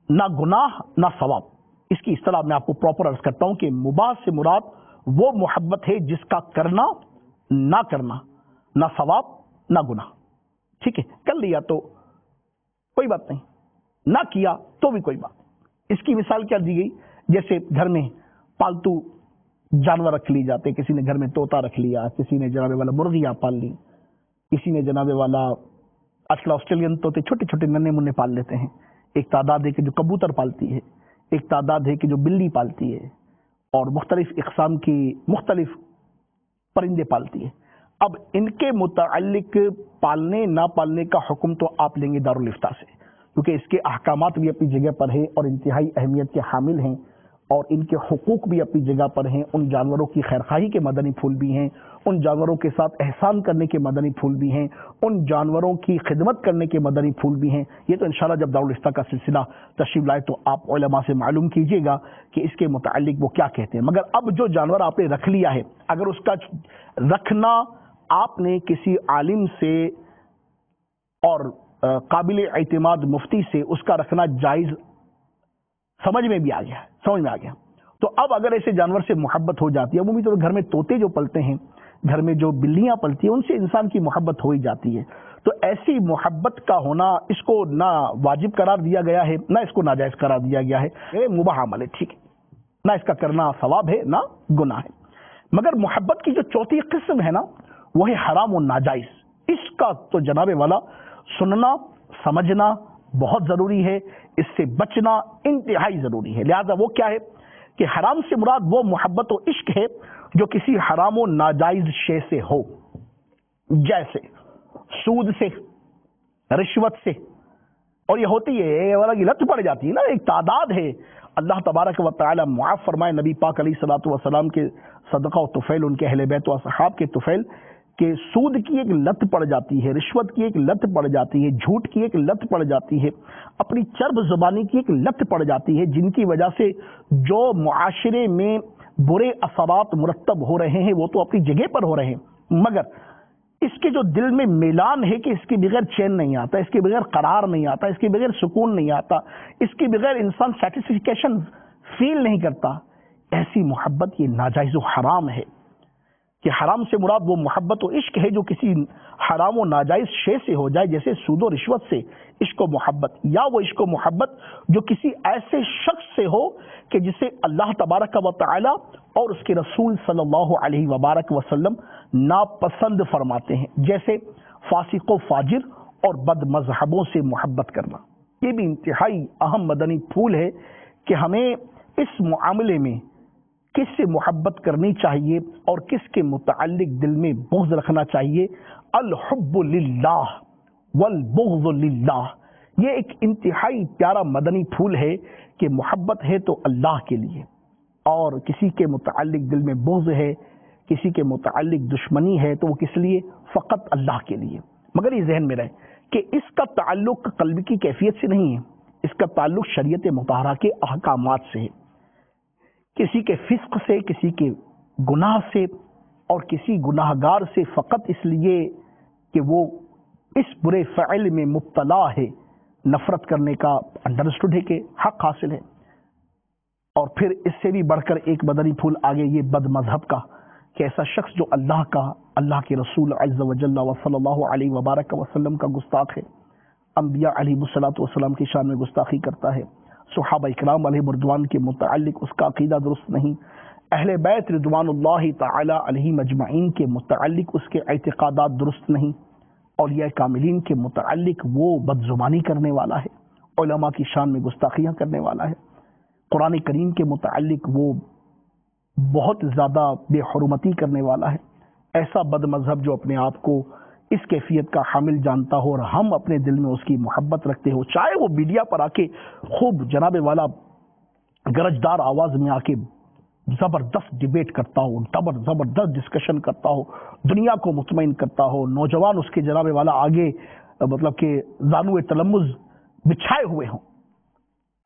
نہ گناہ نہ ثواب. اس کی اصطلاح میں آپ کو پراپر عرض کرتا ہوں کہ مباح سے مراد وہ محبت ہے جس کا کرنا نہ کرنا نہ ثواب نہ گناہ. ٹھیک ہے, کر لیا تو کوئی بات نہیں, نہ کیا تو بھی کوئی بات. اس کی مثال کیا دی گئی, جیسے گھر میں پالتو جانور رکھ لی جاتے, کسی نے گھر میں طوطا رکھ لیا, کسی نے جناب والا مرغیاں پال لی, کسی نے جناب والا آج کل آسٹریلین طوطے چھوٹے چھوٹے ننے منے پال لیتے ہیں. ایک تعداد ہے کہ جو کبوتر پالتی ہے, ایک تعداد ہے کہ جو بلی پالتی ہے, اور مختلف اقسام کی مختلف پرندے پالتی ہے. اب ان کے متعلق پالنے نہ پالنے کا حکم تو آپ لیں گے دارالفتاء سے, کیونکہ اس کے احکامات بھی اپنی جگہ پر ہیں اور انتہائی اہمیت کے حامل ہیں, اور ان کے حقوق بھی اپنی جگہ پر ہیں. ان جانوروں کی خیرخواہی کے مدنی پھول بھی ہیں, ان جانوروں کے ساتھ احسان کرنے کے مدنی پھول بھی ہیں, ان جانوروں کی خدمت کرنے کے مدنی پھول بھی ہیں. یہ تو انشاءاللہ جب دارالفتاء کا سلسلہ تشریف لائے تو آپ علماء سے معلوم کیجئے گا کہ اس کے متعلق وہ کیا کہتے ہیں. مگر اب جو جانور آپ نے رکھ لیا ہے, اگر اس کا رکھنا آپ نے کسی عالم سے اور قابل اعتماد مفتی سے اس کا رکھنا جائز سمجھ میں بھی آ گیا, تو اب اگر ایسے جانور سے محبت ہو جاتی ہے, عمومی طور پر گھر میں طوطے جو پلتے ہیں, گھر میں جو بلیاں پلتی ہیں, ان سے انسان کی محبت ہو ہی جاتی ہے. تو ایسی محبت کا ہونا, اس کو نہ واجب قرار دیا گیا ہے نہ اس کو ناجائز قرار دیا گیا ہے, یہ مباح عمل ہے. ٹھیک ہے, نہ اس کا کرنا ثواب ہے نہ گناہ ہے. مگر محبت کی جو چوتھی قسم ہے نا, وہ ہے حرام و ناجائز. اس کا تو جناب والا سننا سمجھنا بہت ضروری ہے, اس سے بچنا انتہائی ضروری ہے. لہذا وہ کیا ہے کہ حرام سے مراد وہ محبت و عشق ہے جو کسی حرام و ناجائز شے سے ہو, جیسے سود سے, رشوت سے. اور یہ ہوتی ہے, یہ والا کی لت پڑ جاتی ہے نا, ایک تعداد ہے. اللہ تبارک و تعالی معاف فرمائے, نبی پاک علیہ الصلوۃ والسلام کے صدقہ و طفیل, ان کے اہل بیت و اصحاب کے طفیل, کہ سود کی ایک لت پڑ جاتی ہے, رشوت کی ایک لت پڑ جاتی ہے, جھوٹ کی ایک لت پڑ جاتی ہے, اپنی چرب زبانی کی ایک لت پڑ جاتی ہے, جن کی وجہ سے جو معاشرے میں برے اثرات مرتب ہو رہے ہیں وہ تو اپنی جگہ پر ہو رہے ہیں, مگر اس کے جو دل میں میلان ہے کہ اس کے بغیر چین نہیں آتا, اس کے بغیر قرار نہیں آتا, اس کے بغیر سکون نہیں آتا, اس کے بغیر انسان سیٹسفیکیشن فیل نہیں کرتا, ایسی محبت یہ ناجائز و حرام ہے. کہ حرام سے مراد وہ محبت و عشق ہے جو کسی حرام و ناجائز شے سے ہو جائے, جیسے سود و رشوت سے عشق و محبت, یا وہ عشق و محبت جو کسی ایسے شخص سے ہو کہ جسے اللہ تبارک و تعالی اور اس کے رسول صلی اللہ علیہ وبارک وسلم ناپسند فرماتے ہیں, جیسے فاسق و فاجر اور بد مذہبوں سے محبت کرنا. یہ بھی انتہائی اہم مدنی پھول ہے کہ ہمیں اس معاملے میں کس سے محبت کرنی چاہیے اور کس کے متعلق دل میں بغض رکھنا چاہیے. الحب للہ والبغض للہ, یہ ایک انتہائی پیارا مدنی پھول ہے کہ محبت ہے تو اللہ کے لیے, اور کسی کے متعلق دل میں بغض ہے, کسی کے متعلق دشمنی ہے تو وہ کس لیے, فقط اللہ کے لیے. مگر یہ ذہن میں رہے کہ اس کا تعلق قلب کی کیفیت سے نہیں ہے, اس کا تعلق شریعت مطہرہ کے احکامات سے ہے. کسی کے فسق سے, کسی کے گناہ سے, اور کسی گناہ گار سے فقط اس لیے کہ وہ اس برے فعل میں مبتلا ہے, نفرت کرنے کا انڈرسٹوڈ ہے کہ حق حاصل ہے. اور پھر اس سے بھی بڑھ کر ایک مدنی پھول آگے یہ بد مذہب کا, کہ ایسا شخص جو اللہ کا, اللہ کے رسول عز و جل و صلی اللہ علیہ وبارک وسلم کا گستاخ ہے, انبیاء علیہ الصلوۃ والسلام کی شان میں گستاخی کرتا ہے, صحابہ اکرام علیہ رضوان کے متعلق اس کا عقیدہ درست نہیں, اہل بیت رضوان اللہ تعالی علیہ مجمعین کے متعلق اس کے اعتقادات درست نہیں, اولیاء کاملین کے متعلق وہ بدزبانی کرنے والا ہے, علماء کی شان میں گستاخیاں کرنے والا ہے, قرآن کریم کے متعلق وہ بہت زیادہ بے حرمتی کرنے والا ہے. ایسا بد مذہب جو اپنے آپ کو اس کیفیت کا حامل جانتا ہو اور ہم اپنے دل میں اس کی محبت رکھتے ہو, چاہے وہ میڈیا پر آ کے خوب جناب والا گرجدار آواز میں آ کے زبردست ڈیبیٹ کرتا ہو, زبردست ڈسکشن کرتا ہو, دنیا کو مطمئن کرتا ہو, نوجوان اس کے جناب والا آگے مطلب کہ زانو تلمذ بچھائے ہوئے ہوں,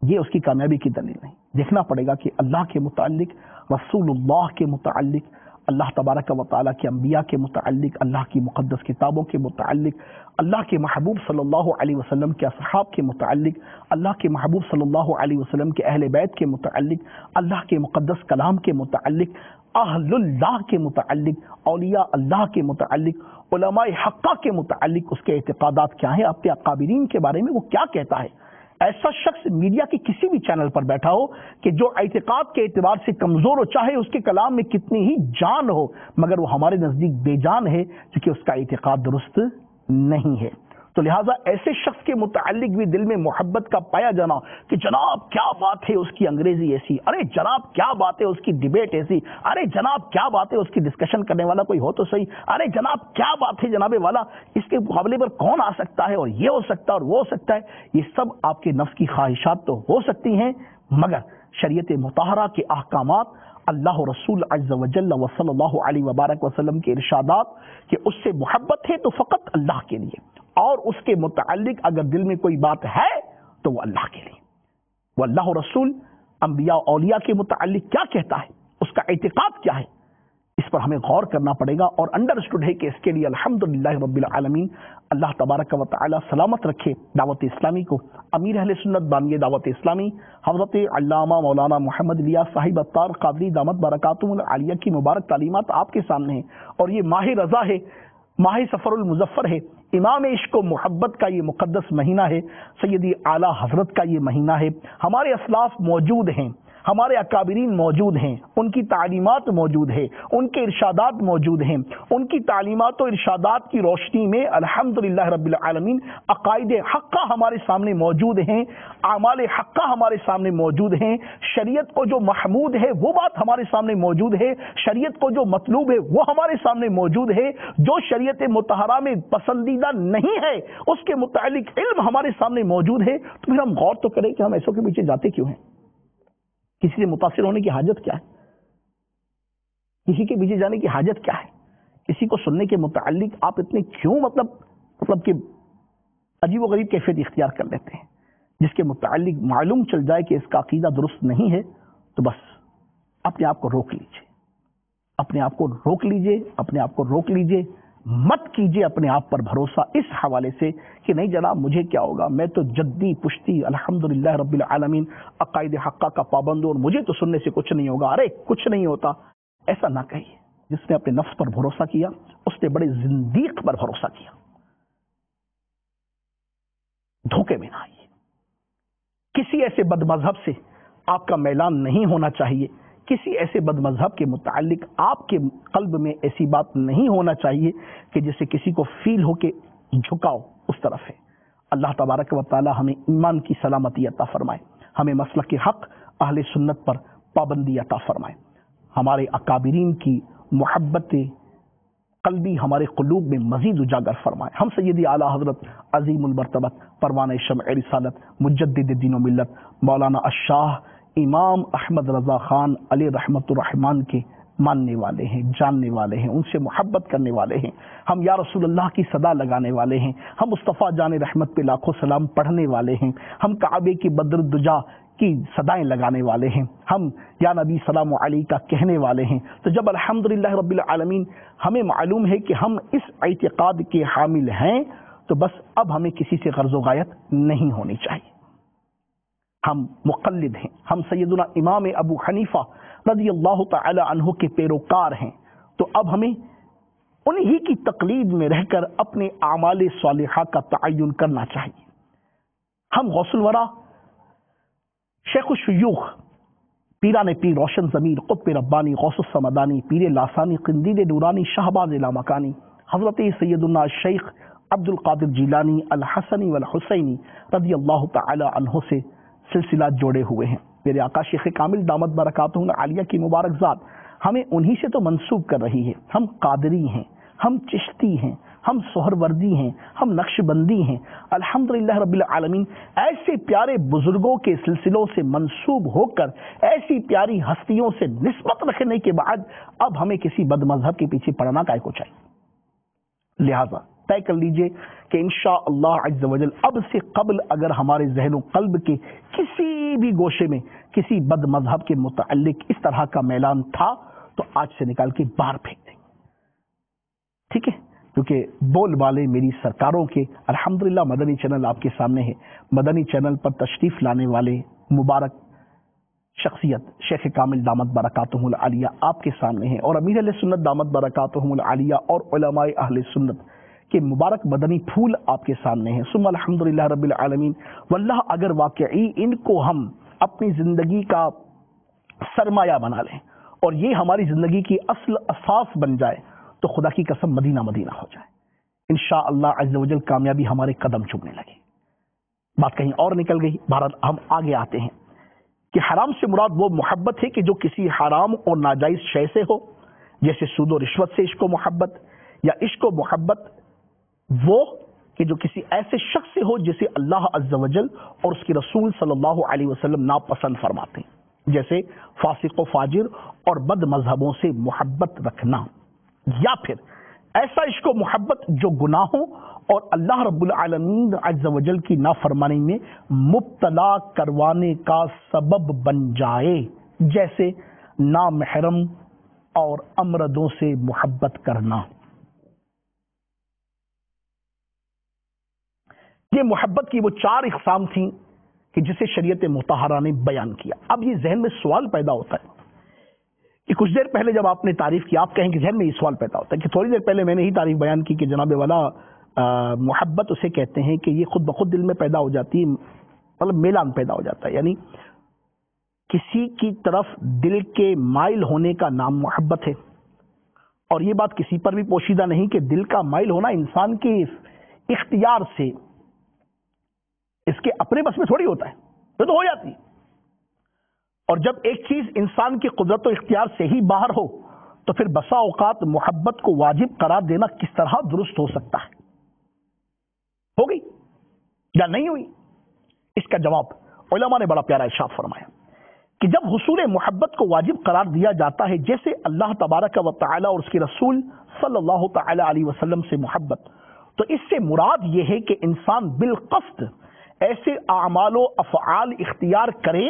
یہ اس کی کامیابی کی دلیل نہیں. دیکھنا پڑے گا کہ اللہ کے متعلق, رسول اللہ کے متعلق, اللہ تبارک و تعالیٰ کے انبیاء کے متعلق، اللہ کی مقدس کتابوں کے متعلق، اللہ کے محبوب صلی اللہ علیہ وسلم کے اصحاب کے متعلق، اللہ کے محبوب صلی اللہ علیہ وسلم کے اہل بیت کے متعلق، اللہ کے مقدس کلام کے متعلق، اہل اللہ کے متعلق، اولیاء اللہ کے متعلق، علماء حقہ کے متعلق اس کے اعتقادات کیا ہیں، اپنے اکابرین کے بارے میں وہ کیا کہتا ہے۔ ایسا شخص میڈیا کے کسی بھی چینل پر بیٹھا ہو کہ جو اعتقاد کے اعتبار سے کمزور ہو، چاہے اس کے کلام میں کتنی ہی جان ہو، مگر وہ ہمارے نزدیک بے جان ہے کیونکہ اس کا اعتقاد درست نہیں ہے۔ تو لہٰذا ایسے شخص کے متعلق بھی دل میں محبت کا پایا جانا کہ جناب کیا بات ہے اس کی انگریزی ایسی، ارے جناب کیا بات ہے اس کی ڈیبیٹ ایسی، ارے جناب کیا بات ہے اس کی ڈسکشن کرنے والا کوئی ہو تو صحیح، ارے جناب کیا بات ہے جناب والا، اس کے مقابلے پر کون آ سکتا ہے، اور یہ ہو سکتا ہے اور وہ ہو سکتا ہے۔ یہ سب آپ کے نفس کی خواہشات تو ہو سکتی ہیں، مگر شریعت مطہرہ کے احکامات، اللہ رسول عز و جل و صلی اللہ علیہ وبارک وسلم کے ارشادات کہ اس سے محبت ہے تو فقط اللہ کے لیے، اور اس کے متعلق اگر دل میں کوئی بات ہے تو وہ اللہ کے لیے۔ وہ اللہ رسول انبیاء اولیاء کے متعلق کیا کہتا ہے، اس کا اعتقاد کیا ہے، اس پر ہمیں غور کرنا پڑے گا، اور انڈرسٹوڈ ہے کہ اس کے لیے الحمدللہ رب العالمین اللہ تبارک و تعالی سلامت رکھے دعوت اسلامی کو۔ امیر اہل سنت بانی دعوت اسلامی حضرت علامہ مولانا محمد الیاس صاحب عطار قادری دامت برکاتہم العالیہ کی مبارک تعلیمات آپ کے سامنے ہیں، اور یہ ماہ رضا ہے، ماہ سفر المظفر ہے، امام عشق و محبت کا یہ مقدس مہینہ ہے، سیدی اعلیٰ حضرت کا یہ مہینہ ہے۔ ہمارے اسلاف موجود ہیں، ہمارے اکابرین موجود ہیں، ان کی تعلیمات موجود ہے، ان کے ارشادات موجود ہیں، ان کی تعلیمات و ارشادات کی روشنی میں الحمدللہ رب العالمین عقائد حقہ ہمارے سامنے موجود ہیں، اعمال حقہ ہمارے سامنے موجود ہیں، شریعت کو جو محمود ہے وہ بات ہمارے سامنے موجود ہے، شریعت کو جو مطلوب ہے وہ ہمارے سامنے موجود ہے، جو شریعت مطہرہ میں پسندیدہ نہیں ہے اس کے متعلق علم ہمارے سامنے موجود ہے۔ تو پھر ہم غور تو کریں کہ ہم ایسوں کے پیچھے جاتے کیوں ہیں، کسی سے متاثر ہونے کی حاجت کیا ہے، کسی کے پیچھے جانے کی حاجت کیا ہے، کسی کو سننے کے متعلق آپ اتنے کیوں مطلب کہ عجیب و غریب کیفیت اختیار کر لیتے ہیں، جس کے متعلق معلوم چل جائے کہ اس کا عقیدہ درست نہیں ہے تو بس اپنے آپ کو روک لیجئے، اپنے آپ کو روک لیجئے، اپنے آپ کو روک لیجئے، مت کیجئے اپنے آپ پر بھروسہ اس حوالے سے کہ نہیں جناب مجھے کیا ہوگا، میں تو جدی پشتی الحمدللہ رب العالمین عقائد حقہ کا پابند ہوں اور مجھے تو سننے سے کچھ نہیں ہوگا، ارے کچھ نہیں ہوتا، ایسا نہ کہیے۔ جس نے اپنے نفس پر بھروسہ کیا اس نے بڑے زندیق پر بھروسہ کیا، دھوکے میں نہ آئیے۔ کسی ایسے بد مذہب سے آپ کا میلان نہیں ہونا چاہیے، کسی ایسے بد مذہب کے متعلق آپ کے قلب میں ایسی بات نہیں ہونا چاہیے کہ جسے کسی کو فیل ہو کے جھکاؤ اس طرف ہے۔ اللہ تبارک و تعالی ہمیں ایمان کی سلامتی عطا فرمائے، ہمیں مسلک حق اہل سنت پر پابندی عطا فرمائے، ہمارے اکابرین کی محبت قلبی ہمارے قلوب میں مزید اجاگر فرمائے۔ ہم سیدی اعلیٰ حضرت عظیم المرتبت پروانہ شمع رسالت مجدد دین و ملت مولانا الشاہ امام احمد رضا خان علیہ رحمت الرحمان کے ماننے والے ہیں، جاننے والے ہیں، ان سے محبت کرنے والے ہیں، ہم یا رسول اللہ کی صدا لگانے والے ہیں، ہم مصطفیٰ جان رحمت پہ لاکھوں سلام پڑھنے والے ہیں، ہم کعبے کی بدر الدجا کی صدائیں لگانے والے ہیں، ہم یا نبی سلام علیہ کا کہنے والے ہیں۔ تو جب الحمدللہ رب العالمین ہمیں معلوم ہے کہ ہم اس اعتقاد کے حامل ہیں تو بس اب ہمیں کسی سے غرض و غایت نہیں ہونی چاہیے۔ ہم مقلد ہیں، ہم سیدنا امام ابو حنیفہ رضی اللہ تعالی عنہ کے پیروکار ہیں، تو اب ہمیں انہی کی تقلید میں رہ کر اپنے اعمال صالحہ کا تعین کرنا چاہیے۔ ہم غوث الورا شیخ الشیوخ پیران پیر روشن ضمیر قطب ربانی غوث السمدانی پیر لاسانی قندیل نورانی شہباز لامکانی حضرت سیدنا شیخ عبد القادر جیلانی الحسنی والحسینی رضی اللہ تعالی عنہ سے سلسلہ جوڑے ہوئے ہیں۔ میرے آقا شیخ کامل دامت برکاتہم العالیہ کی مبارک ذات ہمیں انہی سے تو منسوب کر رہی ہے۔ ہم قادری ہیں، ہم چشتی ہیں، ہم سہروردی ہیں، ہم نقش بندی ہیں، الحمدللہ رب العالمین ایسے پیارے بزرگوں کے سلسلوں سے منسوب ہو کر ایسی پیاری ہستیوں سے نسبت رکھنے کے بعد اب ہمیں کسی بد مذہب کے پیچھے پڑنا کائے کو چاہیے۔ لہٰذا طے کر لیجئے کہ انشاءاللہ عز و جل اب سے قبل اگر ہمارے ذہن و قلب کے کسی بھی گوشے میں کسی بد مذہب کے متعلق اس طرح کا میلان تھا تو آج سے نکال کے باہر پھینک دیں گے، ٹھیک ہے؟ کیونکہ بول والے میری سرکاروں کے الحمدللہ مدنی چینل آپ کے سامنے ہے، مدنی چینل پر تشریف لانے والے مبارک شخصیت شیخ کامل دامت برکاتہم العالیہ آپ کے سامنے ہیں، اور امیر اہل سنت دامت برکاتہم العالیہ اور علماء اہل سنت کے مبارک مدنی پھول آپ کے سامنے ہیں۔ ثم الحمدللہ رب العالمین۔ واللہ اگر واقعی ان کو ہم اپنی زندگی کا سرمایہ بنا لیں اور یہ ہماری زندگی کی اصل اساس بن جائے تو خدا کی قسم مدینہ مدینہ ہو جائے، انشاءاللہ عز و جل کامیابی ہمارے قدم چومنے لگے۔ بات کہیں اور نکل گئی، بہرحال ہم آگے آتے ہیں کہ حرام سے مراد وہ محبت ہے کہ جو کسی حرام اور ناجائز شے سے ہو، جیسے سود و رشوت سے عشق و محبت، یا عشق و محبت وہ کہ جو کسی ایسے شخص سے ہو جسے اللہ عز و جل اور اس کے رسول صلی اللہ علیہ وسلم ناپسند فرماتے ہیں، جیسے فاسق و فاجر اور بد مذہبوں سے محبت رکھنا، یا پھر ایسا عشق و محبت جو گناہوں اور اللہ رب العالمین عز و جل کی نافرمانی میں مبتلا کروانے کا سبب بن جائے، جیسے نامحرم اور امردوں سے محبت کرنا۔ یہ محبت کی وہ 4 اقسام تھیں کہ جسے شریعت مطہرہ نے بیان کیا۔ اب یہ ذہن میں سوال پیدا ہوتا ہے کہ کچھ دیر پہلے جب آپ نے تعریف کی، آپ کہیں کہ ذہن میں یہ سوال پیدا ہوتا ہے کہ تھوڑی دیر پہلے میں نے ہی تعریف بیان کی کہ جناب والا محبت اسے کہتے ہیں کہ یہ خود بخود دل میں پیدا ہو جاتی ہے، مطلب میلان پیدا ہو جاتا ہے، یعنی کسی کی طرف دل کے مائل ہونے کا نام محبت ہے۔ اور یہ بات کسی پر بھی پوشیدہ نہیں کہ دل کا مائل ہونا انسان کے اختیار سے، اس کے اپنے بس میں تھوڑی ہوتا ہے، یہ تو ہو جاتی۔ اور جب ایک چیز انسان کی قدرت و اختیار سے ہی باہر ہو تو پھر بسا اوقات محبت کو واجب قرار دینا کس طرح درست ہو سکتا ہے؟ ہو گئی یا نہیں ہوئی؟ اس کا جواب علماء نے بڑا پیارا ارشاد فرمایا کہ جب حصول محبت کو واجب قرار دیا جاتا ہے، جیسے اللہ تبارک و تعالی اور اس کے رسول صلی اللہ تعالی علیہ وسلم سے محبت، تو اس سے مراد یہ ہے کہ انسان بالقصد ایسے اعمال و افعال اختیار کرے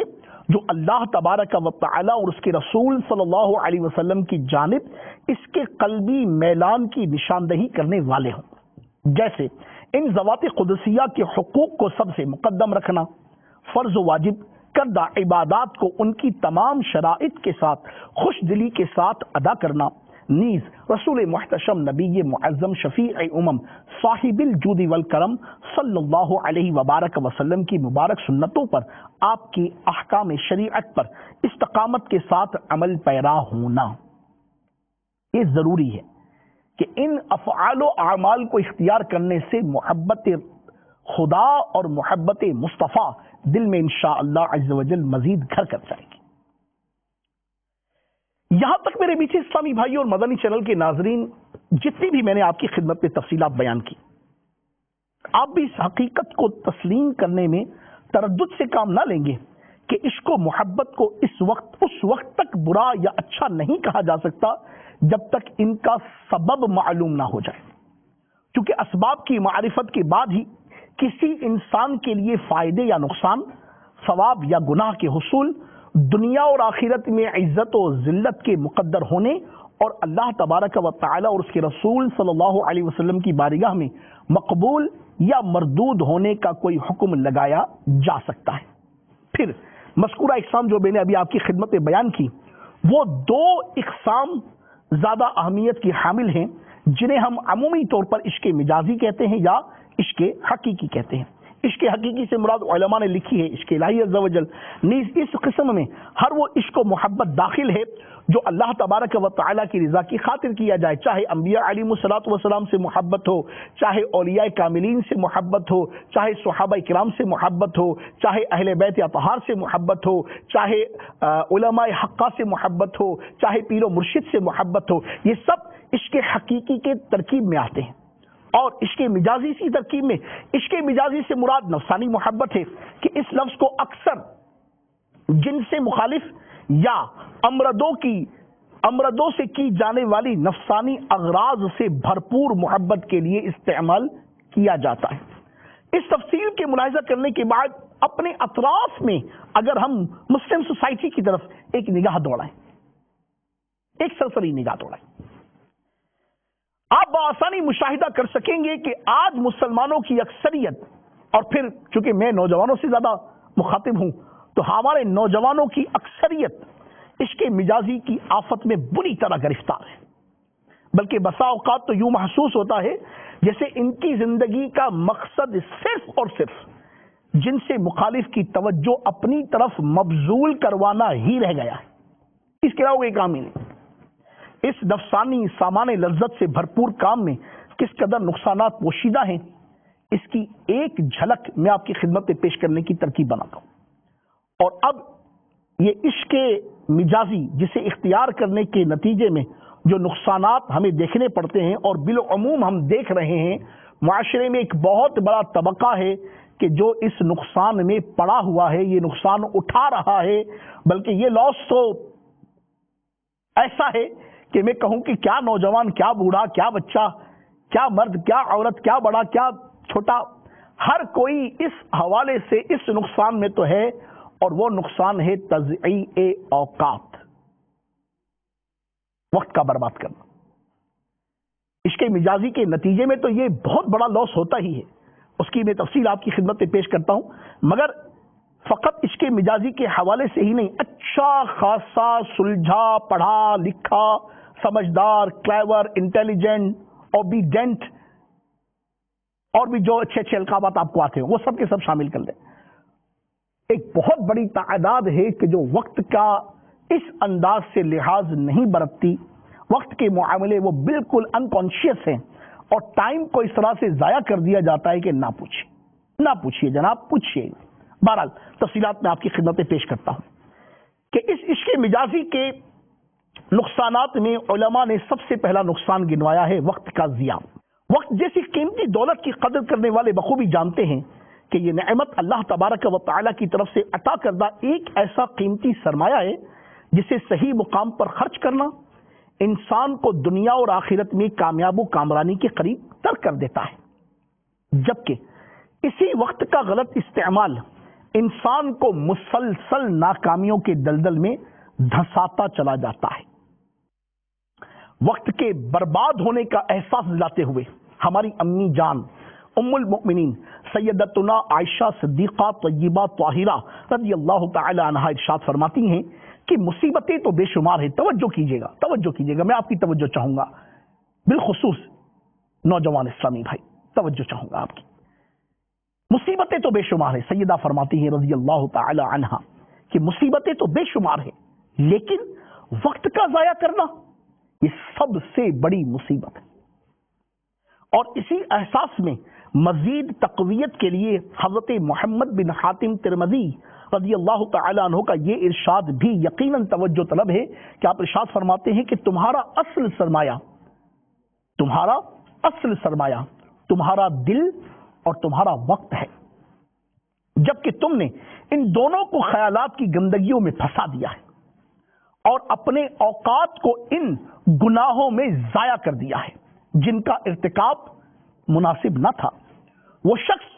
جو اللہ تبارک و تعالی اور اس کے رسول صلی اللہ علیہ وسلم کی جانب اس کے قلبی میلان کی نشاندہی کرنے والے ہوں، جیسے ان ذوات قدسیہ کے حقوق کو سب سے مقدم رکھنا، فرض و واجب کردہ عبادات کو ان کی تمام شرائط کے ساتھ خوش دلی کے ساتھ ادا کرنا، نیز رسول محتشم نبی معظم شفیع امم صاحب الجود والکرم صلی اللہ علیہ وبارک وسلم کی مبارک سنتوں پر، آپ کی احکام شریعت پر استقامت کے ساتھ عمل پیرا ہونا۔ یہ ضروری ہے کہ ان افعال و اعمال کو اختیار کرنے سے محبت خدا اور محبت مصطفیٰ دل میں انشاءاللہ عز و جل مزید گھر کر جائے گی۔ یہاں تک میرے بیچ اسلامی بھائی اور مدنی چینل کے ناظرین، جتنی بھی میں نے آپ کی خدمت میں تفصیلات بیان کی، آپ بھی اس حقیقت کو تسلیم کرنے میں تردد سے کام نہ لیں گے کہ عشق و محبت کو اس وقت تک برا یا اچھا نہیں کہا جا سکتا جب تک ان کا سبب معلوم نہ ہو جائے، کیونکہ اسباب کی معرفت کے بعد ہی کسی انسان کے لیے فائدے یا نقصان، ثواب یا گناہ کے حصول، دنیا اور آخرت میں عزت و ذلت کے مقدر ہونے اور اللہ تبارک و تعالی اور اس کے رسول صلی اللہ علیہ وسلم کی بارگاہ میں مقبول یا مردود ہونے کا کوئی حکم لگایا جا سکتا ہے۔ پھر مذکورہ اقسام جو میں نے ابھی آپ کی خدمت میں بیان کی، وہ 2 اقسام زیادہ اہمیت کی حامل ہیں، جنہیں ہم عمومی طور پر عشق مجازی کہتے ہیں یا عشق حقیقی کہتے ہیں۔ عشق حقیقی سے مراد علماء نے لکھی ہے عشق الہی عز و جل، نیز اس قسم میں ہر وہ عشق و محبت داخل ہے جو اللہ تبارک و تعالیٰ کی رضا کی خاطر کیا جائے، چاہے انبیاء علیہ الصلوۃ والسلام سے محبت ہو، چاہے اولیاء کاملین سے محبت ہو، چاہے صحابہ کرام سے محبت ہو، چاہے اہل بیت اطہار سے محبت ہو، چاہے علماء حقہ سے محبت ہو، چاہے پیر و مرشد سے محبت ہو، یہ سب عشق حقیقی کے ترکیب میں آتے ہیں۔ اور عشق مجازی کی ترکیب میں عشق مجازی سے مراد نفسانی محبت ہے کہ اس لفظ کو اکثر جن سے مخالف یا امردوں سے کی جانے والی نفسانی اغراض سے بھرپور محبت کے لیے استعمال کیا جاتا ہے۔ اس تفصیل کے ملاحظہ کرنے کے بعد اپنے اطراف میں اگر ہم مسلم سوسائٹی کی طرف ایک نگاہ دوڑائیں ایک سرسری نگاہ دوڑائیں، آپ بآسانی مشاہدہ کر سکیں گے کہ آج مسلمانوں کی اکثریت، اور پھر چونکہ میں نوجوانوں سے زیادہ مخاطب ہوں تو ہمارے نوجوانوں کی اکثریت عشق مجازی کی آفت میں بری طرح گرفتار ہے، بلکہ بسا اوقات تو یوں محسوس ہوتا ہے جیسے ان کی زندگی کا مقصد صرف اور صرف جن سے مخالف کی توجہ اپنی طرف مبذول کروانا ہی رہ گیا ہے، اس کے علاوہ کوئی کام ہی نہیں۔ اس نفسانی سامان لذت سے بھرپور کام میں کس قدر نقصانات پوشیدہ ہیں، اس کی ایک جھلک میں آپ کی خدمت میں پیش کرنے کی ترکیب بناتا ہوں۔ اور اب یہ عشق مجازی جسے اختیار کرنے کے نتیجے میں جو نقصانات ہمیں دیکھنے پڑتے ہیں اور بالعموم ہم دیکھ رہے ہیں، معاشرے میں ایک بہت بڑا طبقہ ہے کہ جو اس نقصان میں پڑا ہوا ہے، یہ نقصان اٹھا رہا ہے، بلکہ یہ لاس تو ایسا ہے کہ میں کہوں کہ کیا نوجوان، کیا بوڑھا، کیا بچہ، کیا مرد، کیا عورت، کیا بڑا، کیا چھوٹا، ہر کوئی اس حوالے سے اس نقصان میں تو ہے، اور وہ نقصان ہے تضییع اوقات، وقت کا برباد کرنا۔ عشق مجازی کے نتیجے میں تو یہ بہت بڑا لاس ہوتا ہی ہے، اس کی میں تفصیل آپ کی خدمت میں پیش کرتا ہوں، مگر فقط عشق مجازی کے حوالے سے ہی نہیں، اچھا خاصا سلجھا پڑھا لکھا سمجھدار کلیور انٹیلیجنٹ اوبیڈینٹ اور بھی جو اچھے اچھے القابات آپ کو آتے ہیں وہ سب کے سب شامل کر لیں، ایک بہت بڑی تعداد ہے کہ جو وقت کا اس انداز سے لحاظ نہیں برتتی، وقت کے معاملے وہ بالکل انکانشیس ہیں، اور ٹائم کو اس طرح سے ضائع کر دیا جاتا ہے کہ نہ پوچھیے جناب، پوچھیے۔ بہرحال تفصیلات میں آپ کی خدمت میں پیش کرتا ہوں کہ اس عشق مجازی کے نقصانات میں علماء نے سب سے پہلا نقصان گنوایا ہے وقت کا ضیاع۔ وقت جیسی قیمتی دولت کی قدر کرنے والے بخوبی جانتے ہیں کہ یہ نعمت اللہ تبارک و تعالی کی طرف سے عطا کردہ ایک ایسا قیمتی سرمایہ ہے جسے صحیح مقام پر خرچ کرنا انسان کو دنیا اور آخرت میں کامیاب و کامرانی کے قریب تر کر دیتا ہے، جبکہ اسی وقت کا غلط استعمال انسان کو مسلسل ناکامیوں کے دلدل میں دھساتا چلا جاتا ہے۔ وقت کے برباد ہونے کا احساس دلاتے ہوئے ہماری امی جان ام المؤمنین سیدتنا عائشہ صدیقہ طیبہ طاہرہ رضی اللہ تعالی عنہا ارشاد فرماتی ہیں کہ مصیبتیں تو بے شمار ہیں، توجہ کیجیے گا، میں آپ کی توجہ چاہوں گا، بالخصوص نوجوان اسلامی بھائی توجہ چاہوں گا آپ کی۔ مصیبتیں تو بے شمار ہیں، سیدہ فرماتی ہیں رضی اللہ تعالی عنہا کہ مصیبتیں تو بے شمار ہیں، لیکن وقت کا ضائع کرنا یہ سب سے بڑی مصیبت ہے۔ اور اسی احساس میں مزید تقویت کے لیے حضرت محمد بن حاتم ترمذی رضی اللہ تعالی عنہ کا یہ ارشاد بھی یقیناً توجہ طلب ہے کہ آپ ارشاد فرماتے ہیں کہ تمہارا اصل سرمایہ تمہارا دل اور تمہارا وقت ہے، جبکہ تم نے ان دونوں کو خیالات کی گندگیوں میں پھنسا دیا ہے اور اپنے اوقات کو ان گناہوں میں ضائع کر دیا ہے جن کا ارتکاب مناسب نہ تھا۔ وہ شخص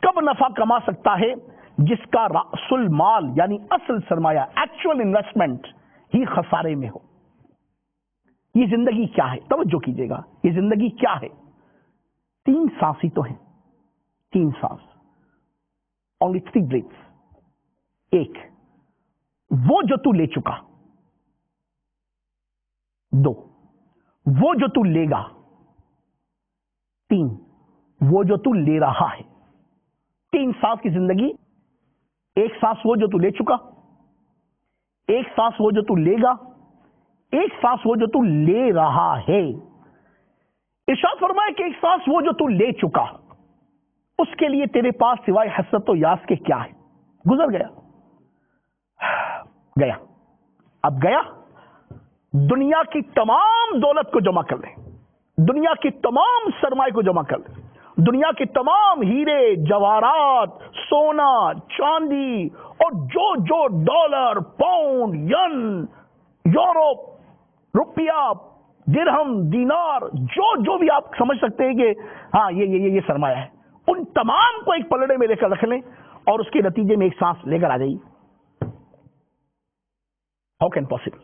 کب نفع کما سکتا ہے جس کا رأس المال یعنی اصل سرمایہ ایکچوئل انویسٹمنٹ ہی خسارے میں ہو۔ یہ زندگی کیا ہے؟ توجہ کیجیے گا، یہ زندگی کیا ہے؟ 3 سانس ہی تو ہیں، 3 سانس، only 3 breaths۔ 1 وہ جو تو لے چکا، 2 وہ جو تو لے گا، 3 وہ جو تو لے رہا ہے۔ 3 سانس کی زندگی، 1 سانس وہ جو تو لے چکا، 1 سانس وہ جو تو لے گا، 1 سانس وہ جو تو لے رہا ہے۔ ارشاد فرمایا کہ 1 سانس وہ جو تو لے چکا، اس کے لیے تیرے پاس سوائے حسرت و یاس کے کیا ہے؟ گزر گیا، اب گیا۔ دنیا کی تمام دولت کو جمع کر لیں، دنیا کی تمام سرمائے کو جمع کر لیں، دنیا کے تمام ہیرے جواہرات، سونا چاندی اور جو ڈالر، پاؤنڈ، ین، یورو، روپیہ، درہم، دینار، جو بھی آپ سمجھ سکتے ہیں کہ ہاں یہ سرمایہ ہے، ان تمام کو ایک پلڑے میں لے کر رکھ لیں اور اس کے نتیجے میں 1 سانس لے کر آ جائیے۔ How can possible?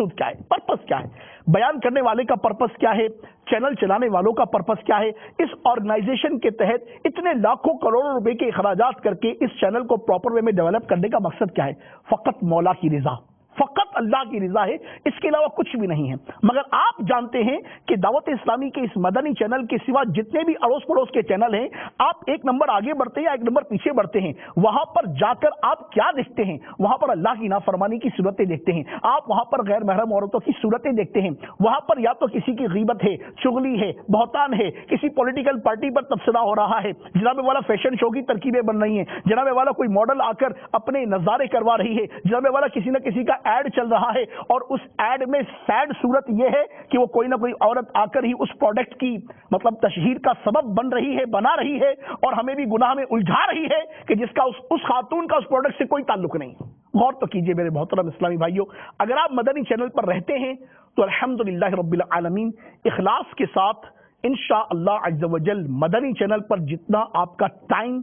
مقصود کیا ہے، پرپس کیا ہے، بیان کرنے والے کا پرپس کیا ہے، چینل چلانے والوں کا پرپس کیا ہے، اس آرگنائزیشن کے تحت اتنے لاکھوں کروڑوں روپے کے اخراجات کر کے اس چینل کو پراپر وے میں ڈیولپ کرنے کا مقصد کیا ہے؟ فقط مولا کی رضا، فقط اللہ کی رضا ہے، اس کے علاوہ کچھ بھی نہیں ہے۔ مگر آپ جانتے ہیں کہ دعوت اسلامی کے اس مدنی چینل کے سوا جتنے بھی اڑوس پڑوس کے چینل ہیں، آپ ایک نمبر آگے بڑھتے ہیں یا ایک نمبر پیچھے بڑھتے ہیں، وہاں پر جا کر آپ کیا دیکھتے ہیں؟ وہاں پر اللہ کی نافرمانی کی صورتیں دیکھتے ہیں، آپ وہاں پر غیر محرم عورتوں کی صورتیں دیکھتے ہیں، وہاں پر یا تو کسی کی غیبت ہے، چغلی ہے، بہتان ہے، کسی پولیٹیکل پارٹی پر تبصرہ ہو رہا ہے، جناب والا فیشن شو کی ترکیبیں بن رہی ہیں، جناب والا کوئی ماڈل آ کر اپنے نظارے کروا رہی ہے، جناب والا کسی نہ کسی کا ایڈ چل رہا ہے، اور اس ایڈ میں سیڈ صورت یہ ہے کہ وہ کوئی نہ کوئی عورت آ کر ہی اس پروڈکٹ کی مطلب تشہیر کا سبب بن رہی ہے، بنا رہی ہے، اور ہمیں بھی گناہ میں الجھا رہی ہے کہ جس کا اس خاتون کا اس پروڈکٹ سے کوئی تعلق نہیں۔ غور تو کیجئے میرے محترم اسلامی بھائیوں، اگر آپ مدنی چینل پر رہتے ہیں تو الحمدللہ رب العالمین اخلاص کے ساتھ انشاءاللہ عز و جل مدنی چینل پر جتنا آپ کا ٹائم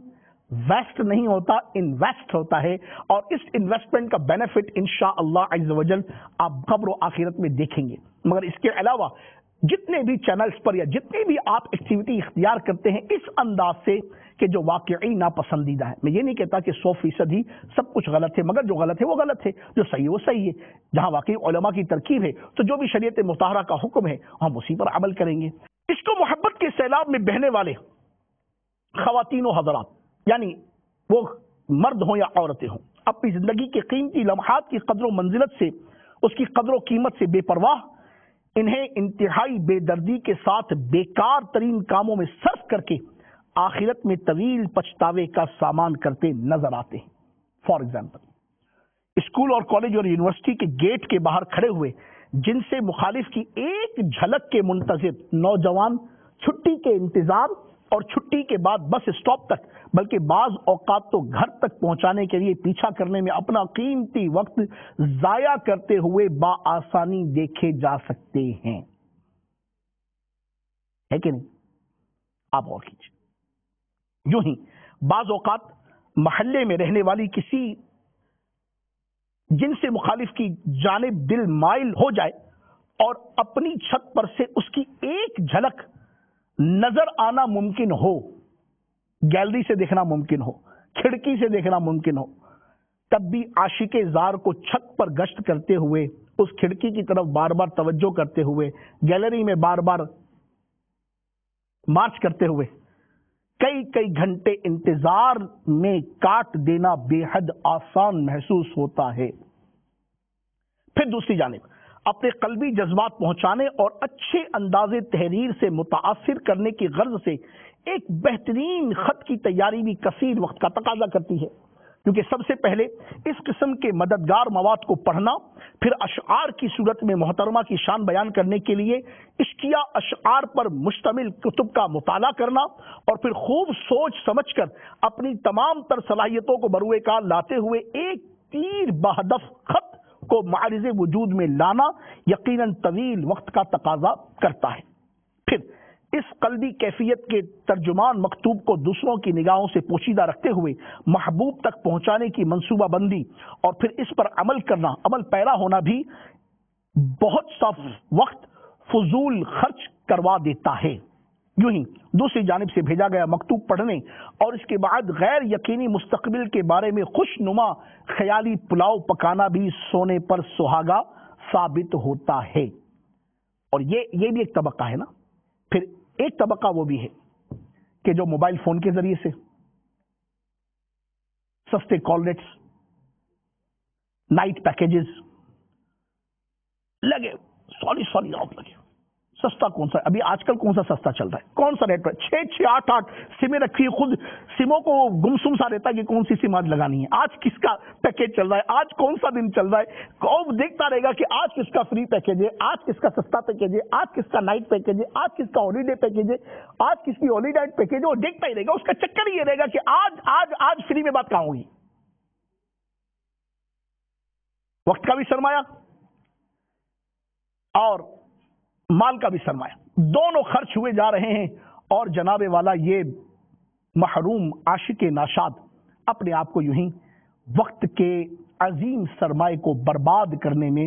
ویسٹ نہیں ہوتا، انویسٹ ہوتا ہے، اور اس انویسٹمنٹ کا بینیفٹ انشاءاللہ عز و جل آپ قبر و آخرت میں دیکھیں گے۔ مگر اس کے علاوہ جتنے بھی چینلز پر یا جتنے بھی آپ ایکٹیویٹی اختیار کرتے ہیں اس انداز سے کہ جو واقعی ناپسندیدہ ہے، میں یہ نہیں کہتا کہ 100% ہی سب کچھ غلط ہے، مگر جو غلط ہے وہ غلط ہے، جو صحیح ہے وہ صحیح ہے، جہاں واقعی علماء کی ترکیب ہے تو جو بھی شریعت مطہرہ کا حکم ہے ہم اسی پر عمل کریں گے۔ اس کو محبت کے سیلاب میں بہنے والے خواتین و حضرات، یعنی وہ مرد ہوں یا عورتیں ہوں، اپنی زندگی کے قیمتی لمحات کی قدر و منزلت سے، اس کی قدر و قیمت سے بے پرواہ، انہیں انتہائی بے دردی کے ساتھ بیکار ترین کاموں میں صرف کر کے آخرت میں طویل پچھتاوے کا سامان کرتے نظر آتے ہیں۔ فار ایگزامپل، اسکول اور کالج اور یونیورسٹی کے گیٹ کے باہر کھڑے ہوئے جن سے مخالف کی ایک جھلک کے منتظر نوجوان چھٹی کے انتظار اور چھٹی کے بعد بس اسٹاپ تک بلکہ بعض اوقات تو گھر تک پہنچانے کے لیے پیچھا کرنے میں اپنا قیمتی وقت ضائع کرتے ہوئے بآسانی دیکھے جا سکتے ہیں، ہے کہ نہیں؟ آپ غور کیجیے۔ یوں ہی بعض اوقات محلے میں رہنے والی کسی جن سے مخالف کی جانب دل مائل ہو جائے اور اپنی چھت پر سے اس کی ایک جھلک نظر آنا ممکن ہو، گیلری سے دیکھنا ممکن ہو، کھڑکی سے دیکھنا ممکن ہو، تب بھی عاشق زار کو چھت پر گشت کرتے ہوئے، اس کھڑکی کی طرف بار بار توجہ کرتے ہوئے، گیلری میں بار بار مارچ کرتے ہوئے کئی کئی گھنٹے انتظار میں کاٹ دینا بے حد آسان محسوس ہوتا ہے۔ پھر دوسری جانب اپنے قلبی جذبات پہنچانے اور اچھے انداز تحریر سے متاثر کرنے کی غرض سے ایک بہترین خط کی تیاری بھی کثیر وقت کا تقاضا کرتی ہے، کیونکہ سب سے پہلے اس قسم کے مددگار مواد کو پڑھنا، پھر اشعار کی صورت میں محترمہ کی شان بیان کرنے کے لیے عشقیہ اشعار پر مشتمل کتب کا مطالعہ کرنا، اور پھر خوب سوچ سمجھ کر اپنی تمام تر صلاحیتوں کو بروئے کار لاتے ہوئے ایک تیر بہدف خط کو معرض وجود میں لانا یقیناً طویل وقت کا تقاضا کرتا ہے۔ پھر اس قلبی کیفیت کے ترجمان مکتوب کو دوسروں کی نگاہوں سے پوشیدہ رکھتے ہوئے محبوب تک پہنچانے کی منصوبہ بندی اور پھر اس پر عمل کرنا، عمل پیرا ہونا بھی بہت سا وقت فضول خرچ کروا دیتا ہے۔ یوں ہی دوسری جانب سے بھیجا گیا مکتوب پڑھنے اور اس کے بعد غیر یقینی مستقبل کے بارے میں خوش نما خیالی پلاؤ پکانا بھی سونے پر سہاگا ثابت ہوتا ہے۔ اور یہ بھی ایک طبقہ ہے نا۔ پھر ایک طبقہ وہ بھی ہے کہ جو موبائل فون کے ذریعے سے سستے کال ریٹس، نائٹ پیکیجز لگے، سوری آپ لگے، سستا کون سا؟ ابھی آج کل کون سا سستا چل رہا ہے؟ کون سا ریٹ پر 6 8 سمیں رکھی، خود سموں کو گمسم سا رہتا ہے کہ کون سی سم آج لگانی ہے، آج کس کا پیکیج چل رہا ہے، آج کون سا دن چل رہا ہے، وہ دیکھتا رہے گا کہ آج کس کا فری پیکیج ہے، آج کس کا سستا پیکیج ہے، آج کس کا نائٹ پیکیج ہے، آج کس کا ہالیڈے پیکیج ہے، آج کس کی ہالیڈے پیکیج ہے، وہ دیکھتا ہی رہے گا۔ اس کا چکر ہی یہ رہے گا کہ آج فری میں بات کہاں ہوگی۔ وقت کا بھی سرمایہ اور مال کا بھی سرمایہ دونوں خرچ ہوئے جا رہے ہیں، اور جناب والا یہ محروم عاشق ناشاد اپنے آپ کو یوں ہی وقت کے عظیم سرمایہ کو برباد کرنے میں